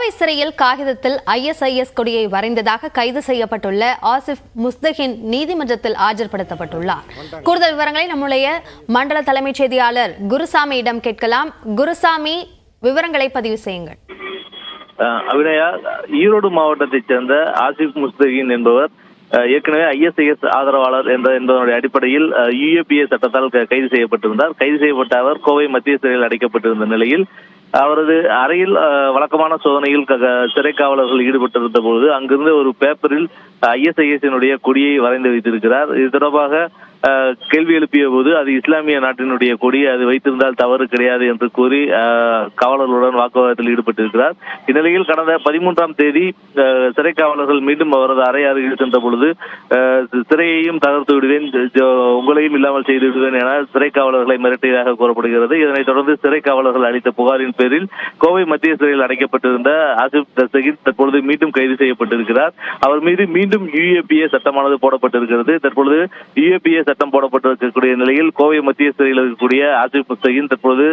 கோவை சிறையில் காகிதத்தில் ISIS கொடியை வரைந்ததாக கைது செய்யப்பட்டுள்ள ஆசிப் முஸ்தகின் நீதிமன்றத்தில் ஆஜர்படுத்தப்பட்டுள்ளார். கூடுதல் விவரங்களை நம்முடைய மண்டல தலைமைச் செய்தியாளர் குருசாமியிடம் கேட்கலாம். குருசாமி, விவரங்களை பதிவு செய்யுங்கள். அபிநயா, ஈரோடு மாவட்டத்தைச் சேர்ந்த ஆசிப் முஸ்தகின் என்பவர் ஏற்கனவே ISIS ஆதரவாளர் என்பதனுடைய அடிப்படையில் UAPA சட்டத்தால் கைது செய்யப்பட்டிருந்தார். கைது செய்யப்பட்ட அவர் கோவை மத்திய சிறையில் அடைக்கப்பட்டிருந்த நிலையில் அவரது அறையில் வழக்கமான சோதனையில் சிறை காவலர்கள் ஈடுபட்டிருந்த பொழுது அங்கிருந்த ஒரு பேப்பரில் ISIS கொடியை வரைந்து வைத்திருக்கிறார். இது தொடர்பாக கேள்வி எழுப்பிய போது அது இஸ்லாமிய நாட்டினுடைய கொடி, அது வைத்திருந்தால் தவறு கிடையாது என்று கூறி காவலர்களுடன் வாக்குவாதத்தில் ஈடுபட்டிருக்கிறார். இந்நிலையில் கடந்த 13ஆம் தேதி சிறை காவலர்கள் மீண்டும் அவரது அறை அருகில் சென்ற பொழுது சிறையையும் தகர்த்து விடுவேன், உங்களையும் இல்லாமல் செய்து விடுவேன் என சிறை காவலர்களை மிரட்டியதாக கூறப்படுகிறது. இதனைத் தொடர்ந்து சிறை காவலர்கள் அளித்த புகாரின் பேரில் கோவை மத்திய சிறையில் அடைக்கப்பட்டிருந்த ஆசிப் முஸ்தகின் தற்பொழுது மீண்டும் கைது செய்யப்பட்டிருக்கிறார். அவர் மீது மீண்டும் UAPA சட்டமானது போடப்பட்டிருக்கிறது. தற்பொழுது UAPA சட்டம் போடப்பட்டிருக்கக்கூடிய நிலையில் கோவை மத்திய சிறையில் இருக்கக்கூடிய ஆசிப் முஸ்தகின் தற்போது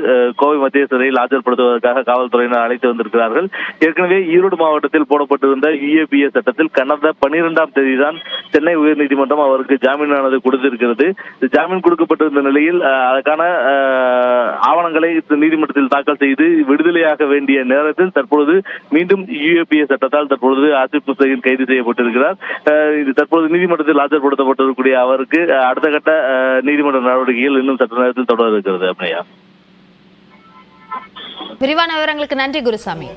கோவை மத்திய சிறையில் ஆஜர்படுத்துவதற்காக காவல்துறையினர் அழைத்து வந்திருக்கிறார்கள். ஏற்கனவே ஈரோடு மாவட்டத்தில் போடப்பட்டிருந்த UAPA சட்டத்தில் கடந்த 12ஆம் தேதிதான் சென்னை உயர்நீதிமன்றம் அவருக்கு ஜாமீனானது கொடுத்திருக்கிறது. ஜாமீன் கொடுக்கப்பட்டிருந்த நிலையில் அதற்கான ஆவணங்களை நீதிமன்றத்தில் தாக்கல் செய்து விடுதலையாக வேண்டிய நேரத்தில் தற்பொழுது மீண்டும் UAPA சட்டத்தால் தற்பொழுது ஆசிப் முஸ்தகின் கைது செய்யப்பட்டிருக்கிறார். தற்போது நீதிமன்றத்தில் ஆஜர்படுத்தப்பட்டிருக்கக்கூடிய அவருக்கு அடுத்த கட்ட நீதிமன்ற நடவடிக்கைகள் இன்னும் சற்று நேரத்தில் தொடர இருக்கிறது. அப்படியா, விரிவான விவரங்களுக்கு நன்றி குருசாமி.